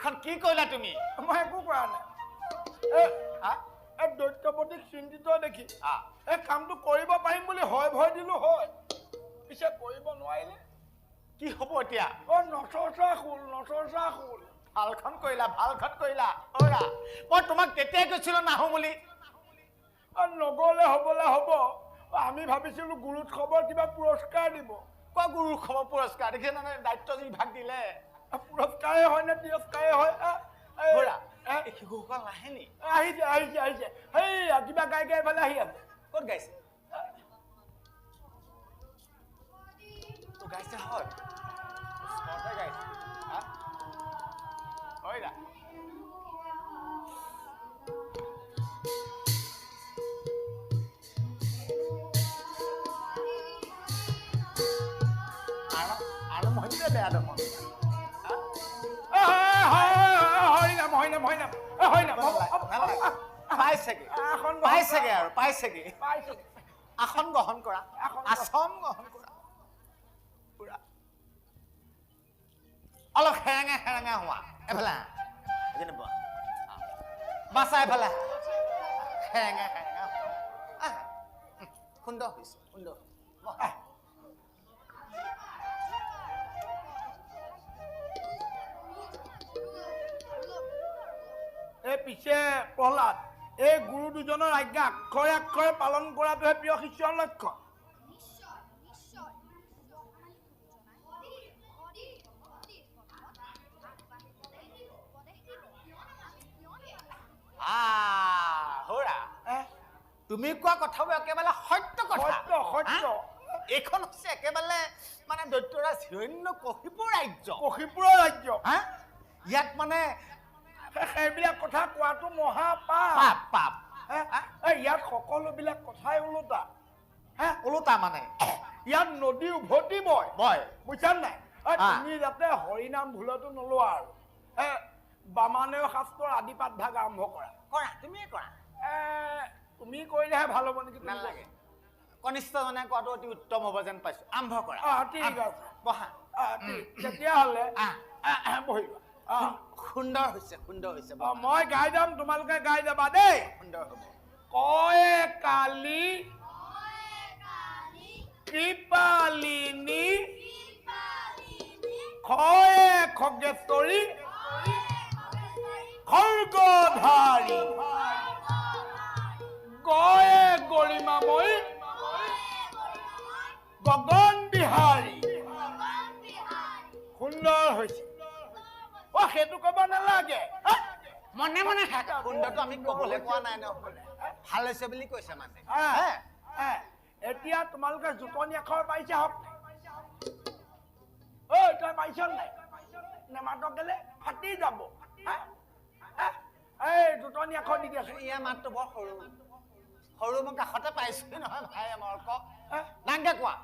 এইখন কি কৰিলা তুমি মই একো কৰা নাই দৈত্যপতিক চিন্তিত দেখি এই কামটো কৰিব পাৰিম বুলি হয় ভয় দিলো হয় পিছে কৰিব নোৱাৰিলে কি হ'ব এতিয়া নচৰ্চা শুল ভালখন কৰিলা অৰা মই তোমাক তেতিয়াই কৈছিলো নাহো বুলি নগলে হবলে হ'ব আমি ভাবিছিলো গুৰুৎসৱৰ কিবা পুৰস্কাৰ দিব কোৱা গুৰুৎসৱৰ পুৰস্কাৰ দেখিছে নে দায়িত্ব যি ভাগ দিলে পুৰস্কাৰে হয় নে তিৰস্কাৰে হয় শিশুসকল নাহে নি আহিছে সেই কিবা গাই এইফালে আহি আছে ক'ত গাইছে গাইছে হয় গাইছে হয় না আৰু মহিলা বেয়া দেখোন পাইছেগে আসন গ্ৰহণ কৰা আসন গ্ৰহণ কৰা অলপ হেৰেঙা হোৱা এফালে বাছা এফালে হেৰেঙা সুন্দৰ হৈছে সুন্দৰ পিছে প্ৰহ্লাদ এই গুৰু দুজনৰ আজ্ঞা আক্ষৰে আক্ষৰে পালন কৰাটোহে প্ৰিয় শিষ্যৰ লক্ষ্য তুমি কোৱা কথাবোৰ একেবাৰে সত্য কথা সত্য এইখন হৈছে একেবাৰে মানে দৈত্যৰাজ হিৰণ্যকশিপুৰ ৰাজ্য ইয়াত মানে সেইবিলাক কথা কোৱাটো পাপ ইয়াত সকলোবিলাক কথাই ওলোটা মানে ইয়াত নদী উভতি বয় বুজিছা নাই তুমি যাতে হৰিনাম ভুলতো নোলোৱা আৰু বামানেয় শাস্ত্ৰৰ আদিপাঠ ভাগ আৰম্ভ কৰা তুমিয়ে কৰা তুমি কৰিলেহে ভাল হ'ব নেকি নালাগে কনিষ্ঠজনে কোৱাটো অতি উত্তম হ'ব যেন পাইছো আৰম্ভ কৰা ঠিক আছে বহা তেতিয়াহ'লে বহিবা সুন্দৰ হৈছে মই গাই যাম তোমালোকে গাই যাবা দেই সুন্দৰ হ'ব কয়ে কালি কৃপালিনী খয়ে খগেশ্বৰী খৰ্গধাৰী গয়ে গৰিমাময়ী গগন বিহাৰী সুন্দৰ হৈছে সেইটো কব নালাগে মনে মনে সুন্দৰটো আমি কবলৈ কোৱা নাই ন ভাল হৈছে বুলি কৈছে মানে এতিয়া তোমালোকে জোটনি আখৰ পাইছা হওক তই পাইছ নাই নেমাতক গেলে ফাটি যাব এই জোটনি আখৰ দি দিয়াচোন ইয়াৰ মাতটো বৰ সৰু মই কাষতে পাইছো নহয় ভাই আমাৰ ডাঙকে কোৱা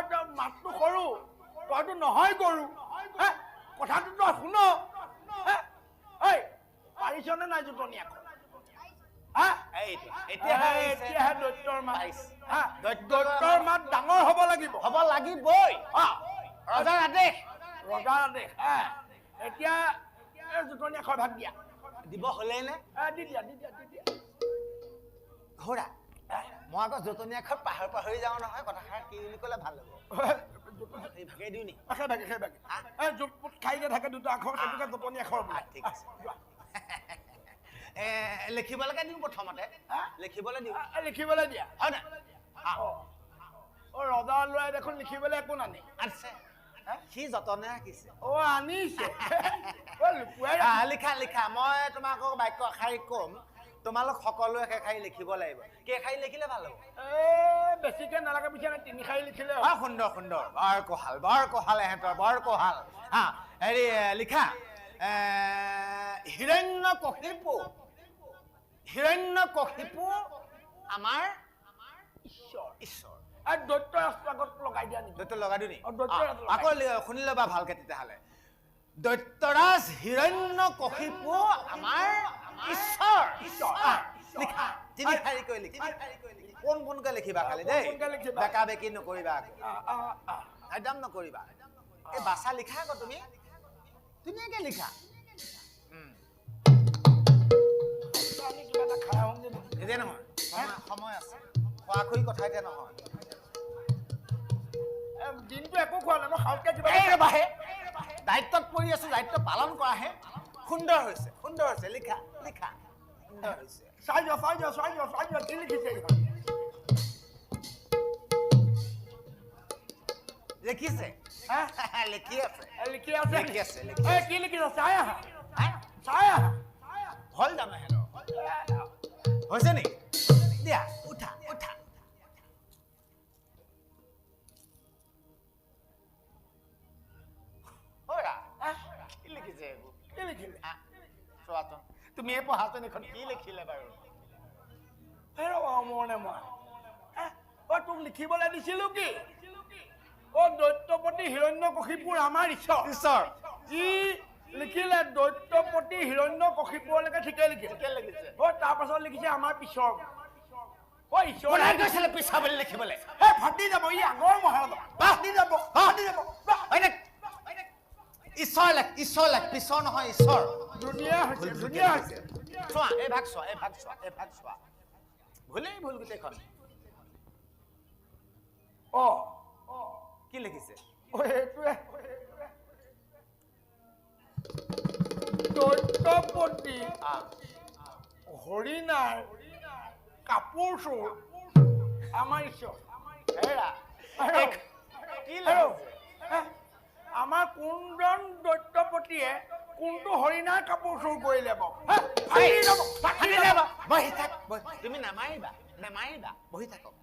তই মাতটো সৰু তইতো নহয় গৰু কথাটো তই শুন পাৰিছনে নাই জোটনি আখৰ এতিয়াহে দৈত্যৰ মাত ডাঙৰ হ'ব লাগিবই ৰজাৰ আদেশ এতিয়া জোটনি আখৰ ভাগ দিয়া দিব হ'লেই নে দি দিয়া ঘোঁৰা মই আকৌ জোটনি আখৰ পাহৰি যাওঁ নহয় কথাষাৰ কি বুলি ক'লে ভাল হ'ব ভাগে দিওঁ নি খাইকে থাকে দুটা আখৰ সেইটোকে জোটনি আখৰ ঠিক আছে লিখিবলৈকে দিওঁ প্ৰথমতে লিখিবলৈ দিয়া হয় নাই ৰজাৰ ল'ৰাই দেখোন লিখিবলৈ একো নানে আছে সি যতনে ৰাখিছে আনিছে লিখা মই তোমাক বাক্য এষাৰি ক'ম তোমালোক সকলোৱে এষাৰি লিখিব লাগিব কেইষাৰি লিখিলে ভাল হ'ব বেছিকে নালাগে পিছে তিনি শাৰী লিখিলে সুন্দৰ বৰ কোহাল এহেঁতৰ বৰ কোহাল হেৰি লিখা হিৰণ্যকশিপু আমাৰ ঈশ্বৰ দৈত্য ৰাষ্ট্ৰগত লগাই দিয়া নেকি দৈত্য লগাই দিওঁ নি আকৌ শুনি ল'বা ভালকে তেতিয়াহ'লে দৈত্যৰাজ হিৰণ্যকশিপু আমাৰ ঈশ্বৰ লিখা তিনি শাৰীকৈ কোনকে লিখিবা খালি দেই বেকা বেকি নকৰিবা একদম নকৰিবা এই বাছা লিখা আকৌ তুমি ধুনীয়াকে লিখা আমি কিবা এটা খাই আহোঁগে নেকি? এতিয়া নহয় সময় আছে খোৱা খুই কথা এতিয়া নহয় দিনটো একো খোৱা নাই মই খাওঁতকে কিবা এই ৰবাহে দায়িত্বত পৰি আছো দায়িত্ব পালন কৰাহে সুন্দৰ হৈছে লিখা সুন্দৰ হৈছে চাই যোৱা কি লিখিছে লিখিছে লিখি আছে লিখি আছে লিখি আছে কি লিখিছে চাই আহা হল জানো হেনো হৈছে নেকি দিয়া উঠা কি লিখিছে এইবোৰ কি লিখিলে চোৱাচোন তুমি এই পঢ়াচোন এখন কি লিখিলে বাৰু মনে মই তোক লিখিবলৈ দিছিলো কি দৈত্যপতি হিৰণ্যকশিপুৰ আমাৰ ঈশ্বৰ ই লিখিলে দৈত্যপতি হিৰণ্যকশিপুৰলৈকে ঠিকে লিখিছে তাৰ পাছত লিখিছে আমাৰ পিছৰ কোনে কৈছিলে পিছা বুলি লিখিবলৈ ফাটি যাব ই আগৰ মহাৰাজা ফাটি যাব ঈশ্বৰ লেখ পিছৰ নহয় ঈশ্বৰ ধুনীয়া হৈছে চোৱা এই ভাগ চোৱা ভুলেই ভুল গোটেইখন কি লিখিছে এইটোৱে দৈত্যপতি হৰিণাৰ কাপোৰ চোৰ আমাৰ ঈশ্বৰ আমাৰ কোনজন দৈত্যপতিয়ে কোনটো হৰিণাৰ কাপোৰ চোৰ কৰিলে তুমি নামাৰিবা বহি থাকক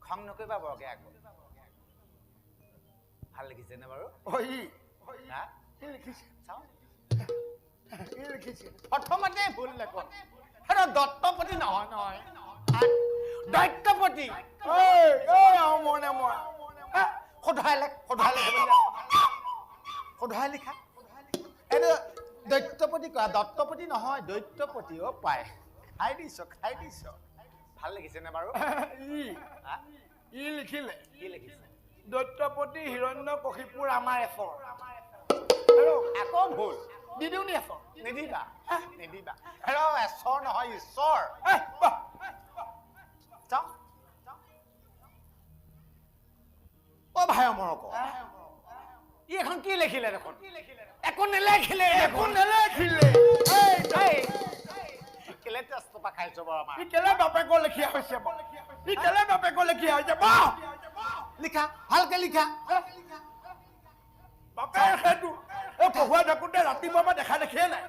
খং নকৰিবা বৰকে আকৌ ভাল লিখিছে নে বাৰু প্ৰথমতে ভুল লেখন দত্তপতি নহয় দৈত্যপতি মনে মই সদায় লিখা এইটো দৈত্যপতি কোৱা দত্তপতি নহয় দৈত্যপতি পায় খাই দিছ ভাল লাগিছে নে বাৰু ই লিখিলে কি লিখিছে দৈত্যপতি হিৰণ্যকশিপুৰ আমাৰ ঈশ্বৰ আকৌ ভুল দি দিওঁ নি ঈশ্বৰ নিদিবা ঈশ্বৰ নহয় ঈশ্বৰ ভাই অমৰক ই এখন কি লিখিলে দেখোন একো নেলেখিলে কেলে তেজপা খাইছ বাৰু আমাৰ কেলে বাপেকৰ লেখীয়া হৈছে লিখা ভালকে লিখা বাপেৰ সেইটো পঢ়ুৱাই থাকোঁতে ৰাতিপুৱাৰ পৰা দেখা দেখিয়ে নাই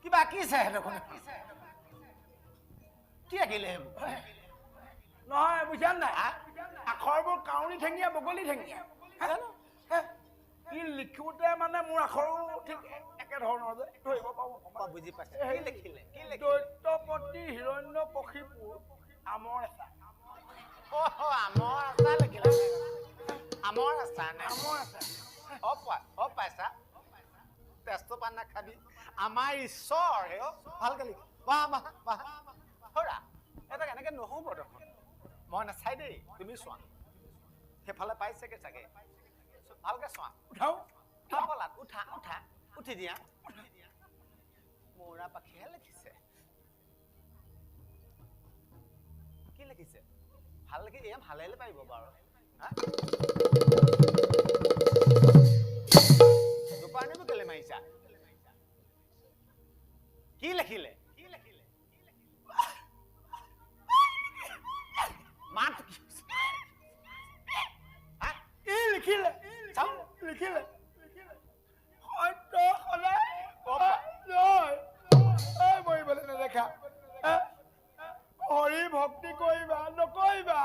কিবা আঁকিছে দেখোন কি আঁকিলে নহয় বুজা নাই আখৰবোৰ কাউৰী ঠেঙীয়া বগলী ঠেঙীয়া ই লিখোতে মানে মোৰ আখৰো ঠিক একে ধৰণৰ যে ধৰিব পাৰো বুজি পাইছে দৈত্যপতি হিৰণ্যকশিপুৰ আমৰ আচাৰ পাইছা তেজটো পান নাখাবি আমাৰ ঈশ্বৰ ভালকে লিখ এটা এনেকে নহব দেখোন মই নাচাই দেই তুমি চোৱা সেইফালে পাইছেগে চাগে ভালকে চোৱা উঠি দিয়া মৌৰা পাখিহে লিখিছে কি লিখিছে ভাল লাগি ভালে পাৰিব বাৰু দোকানীবোৰ কেলে মাৰিছা কি লিখিলে মাত লিখিলে মৰিবলৈ নেদেখা হৰি ভক্তি কৰিবা নকৰিবা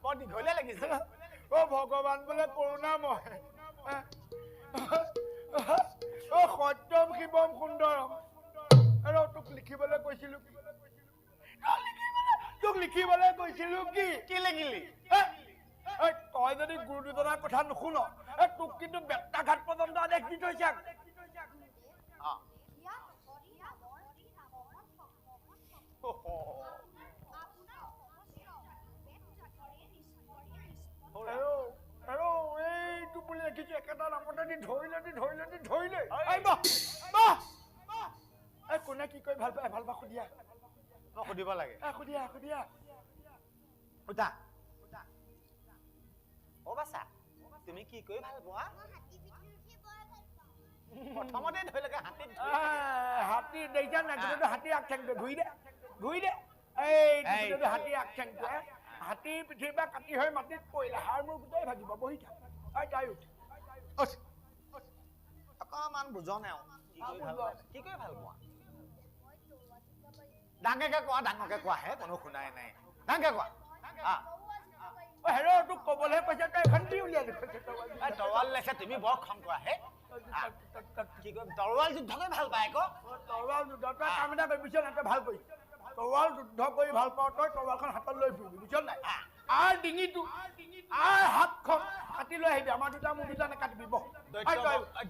বৰ দীঘলীয়া লাগিছে ভগৱান বোলে কৰোণাময় সত্যম শিৱম সুন্দৰম তোক লিখিবলৈ কৈছিলো কি লিখিলি তই যদি গুৰু দুজনাৰ কথা নুশুন তোক কিন্তু বেত্তাঘাত পৰ্যন্ত আদেশ দি থৈছে এইটো বুলি দেখিছো একেটা নামতে দি ধৰিলে এই বাহ এই কোনে কি কৰি ভাল পায় সুধিয়া মই সুধিব লাগে সুধিয়া উঠা অ বাছা তুমি কি কৰি ভাল পোৱা প্ৰথমতে ধৰিলেকে হাতী দেখিছা না গোটেইটো হাতী আগঠেংটো ঘূৰি দে এই গোটেইটো হাতী আগঠেংটো হাতীৰ পিঠিৰ পৰা কাটি হৈ মাটিত পৰিলে হাড় মোৰ গোটেই ভাগিব বহি থাক তাই উঠ অকমান বুজনে কি কৰি ভাল পোৱা ডাঙৰকে কোৱা হে কোনো শুনাই নাই ডাঙৰকে কোৱা হেৰ তোক কবলৈহে কৈছে তই এখন কি উলিয়াই তৰোৱাল লেখে তুমি বৰ খং কৰা হে কি কয় তৰোৱাল যুদ্ধকে ভাল পায় আকৌ তৰোৱাল যুদ্ধ তই কাম এটা কৰিবিছ নাই তই ভাল কৰিছ তৰোৱাল যুদ্ধ কৰি ভাল পাওঁ তই তৰোৱালখন হাতত লৈ ফুৰিবি বুজিছ নাই আৰু ডিঙিটো আৰু হাতখন কাটি লৈ আহিবি আমাৰ দুটা মোৰ দুটা নেকাটিবি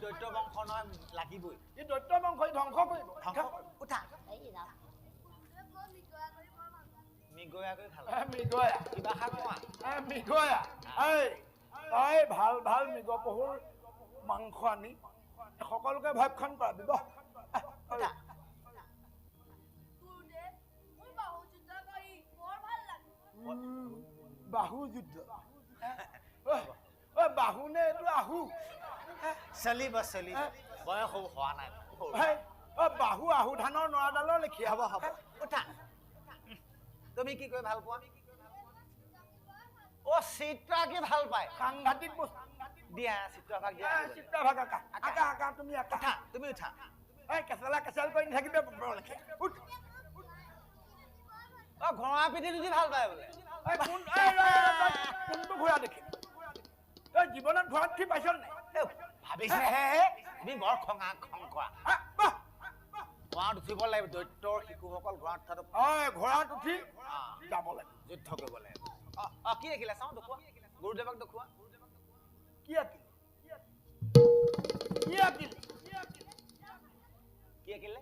দৈত্য বংশ নহয় লাগিবই ই দৈত্য বংশ ধ্বংস কৰিব উঠা মিগয়া কৰি ভাল মিগয়া কিবা খা কোৱা মিগয়া তই ভাল মৃগ পহুৰ মাংস আনি সকলোকে ভক্ষণ কৰাবি বাহু যুদ্ধ বাহু নে এইটো আহু চলিব বয়স হোৱা নাই বাহু আহু ধানৰ নৰাডালৰ লেখীয়া হ'ব উঠা তুমি কি কৰি ভাল পোৱা অ চিত্ৰা কি ভাল পায় সাংঘাতিক বস্তু দিয়া চিত্ৰাভাগ দিয়া চিত্ৰাভাগ আকা তুমি আকা তুমি উঠা কেঁচাল কৰি নাথাকিবে উঠ অ ঘোঁৰা পিঠি যদি ভাল পায় বোলে কোনটো ঘোঁৰা দেখি জীৱনত ঘোঁৰাত উঠি পাইছ নাই ভাবিছেহে তুমি বৰ খং কৰা ঘোঁৰাত উঠিব লাগিব দৈত্যৰ শিশুসকল ঘোঁৰাত উঠাটো ঘোঁৰাত উঠি যাব লাগিব যুদ্ধ কৰিব লাগিব কি দেখিলে চাওঁ দেখুওৱা গুৰুদেৱক দেখুওৱা কি আঁকিলে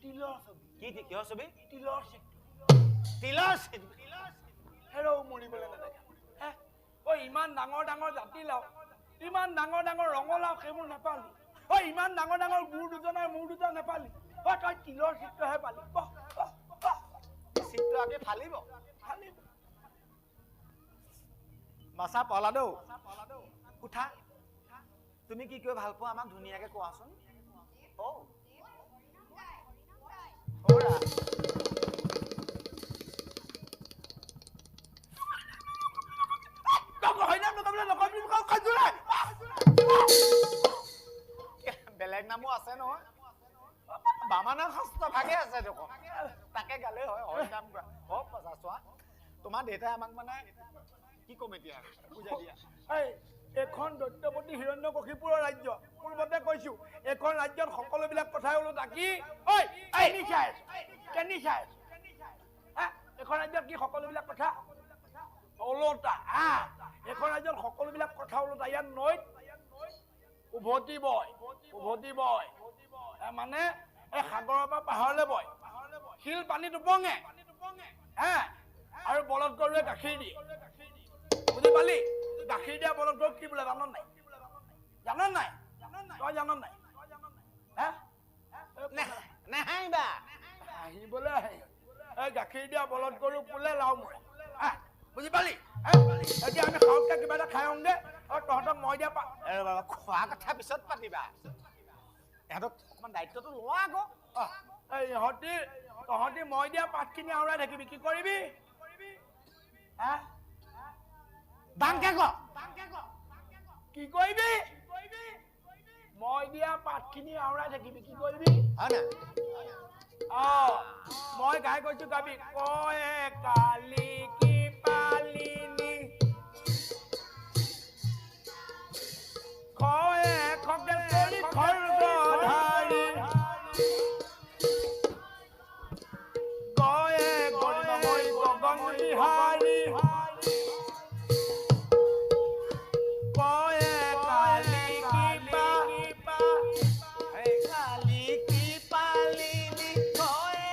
তিলৰ ছবি কিহৰ ছবি তিলৰ হেৰৌ মৰিবলৈ নেদেখা ইমান ডাঙৰ জাতিলাও ইমান ডাঙৰ ৰঙালাও সেইবোৰ নাপালি ইমান ডাঙৰ গুৰ দুজনৰ মূৰ দুটা নাপালি তই তিলৰ চিত্ৰহে পালি চিত্ৰ আঁকি ফালিব মাছা পলাদৌ উঠা তুমি কি কৰি ভাল পোৱা আমাক ধুনীয়াকে কোৱাচোন বেলেগ নামো আছে নহয় বামানৰ শাস্ত্ৰ ভাগে আছে দেখোন তাকে গালে হয় নাম চোৱা তোমাৰ দেউতাই আমাক মানে কি কম এতিয়া বুজাই দিয়া এখন দৈত্যপতি হিৰণ্যকশিপুৰৰ ৰাজ্য পূৰ্বতে কৈছো এখন ৰাজ্যত সকলোবিলাক কথাই ওলোটা কি এখন ৰাজ্যত কি সকলোবিলাক কথা ওলোটা এখন ৰাজ্যত সকলোবিলাক কথা ওলোটা ইয়াত নৈত উভতি বয় মানে এই সাগৰৰ পৰা পাহাৰলৈ বয় শিল পানীত উপঙে আৰু বলদ গৰুৱে গাখীৰ দিয়ে বুজি পালি গাখীৰ দিয়া বলদ গৰুক কি বোলে জান নাই তই জান নাই আহিবলৈ এই গাখীৰ দিয়া বলদ গৰুক বোলে লাও মৰে বুজি পালি এতিয়া আমি খাওঁতে কিবা এটা খাই আহোঁগে আৰু তহঁতক মই দিয়া খোৱা কথা পিছত পাতিবা ইহঁতক অকমান দায়িত্বটো লোৱা আকৌ তহঁতি মই দিয়া পাতখিনি আওৰাই থাকিবি কি কৰিবি কি কৰিবি মই দিয়া পাতখিনি আওৰাই থাকিবি কি কৰিবি মই গাই কৈছো গাবি কয়ে কালি কি পালিনি কয়ে খগে কৰি খৰ্গধাৰী কয়ে গণময় গগন বিহাৰী কয়ে কালি কি পালিনি কয়ে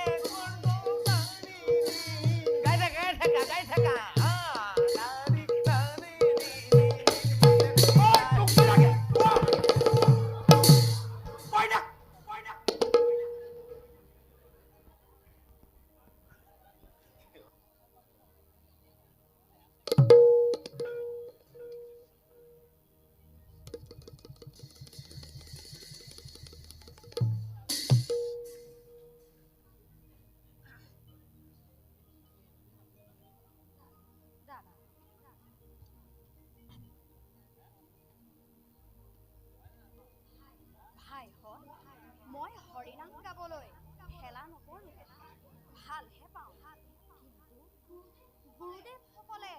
গুৰুদেৱসকলে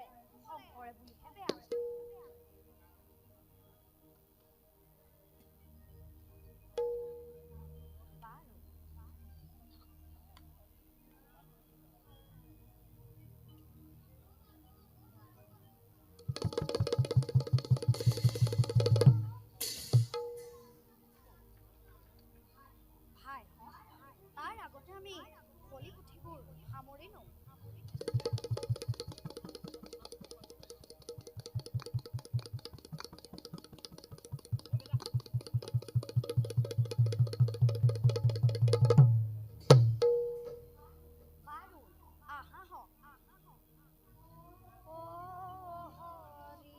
শংকৰে বুলিহে বেয়া পায়। ভাই তাৰ আগতে আমি কলি পুথিবোৰ সামৰি লওঁ। বাৰু আহা হওক। ও হৰি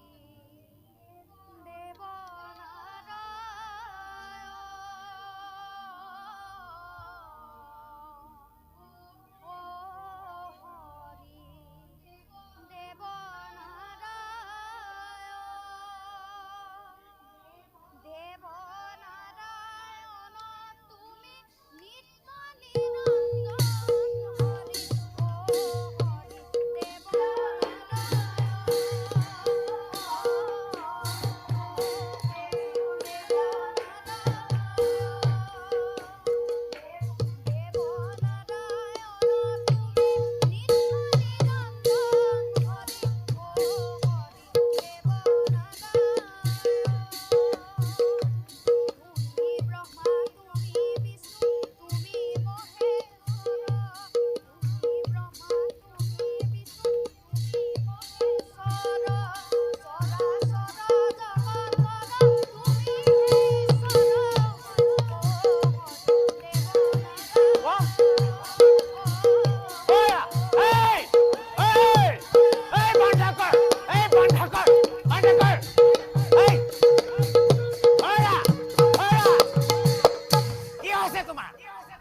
দেৱনাৰায়ণ তুমি নিত্য নিৰঞ্জন হৰি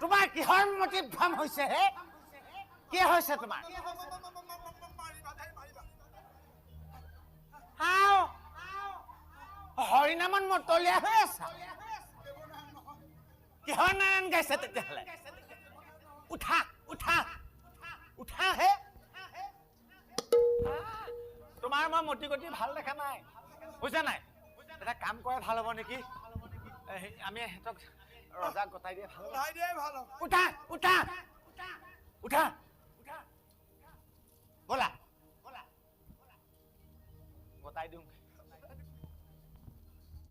তোমাৰ কিহৰ মতিভ ভ্ৰম হৈছে হে? কি হৈছে তোমাৰ? হৰিনামত মতলীয়া হৈ আছা। কিহৰ নাৰায়ণ গাইছে তেতিয়াহ'লে? উঠা উঠা উঠা হে। তোমাৰ মই মতি গতি ভাল দেখা নাই, বুজা নাই? এটা কাম কৰে ভাল হ'ব নেকি? আমি সিহঁতক ৰজাক গতাই দিয়ে ভাল হ'ব। উঠা উঠা উঠা ব'লা গতাই দিওঁ।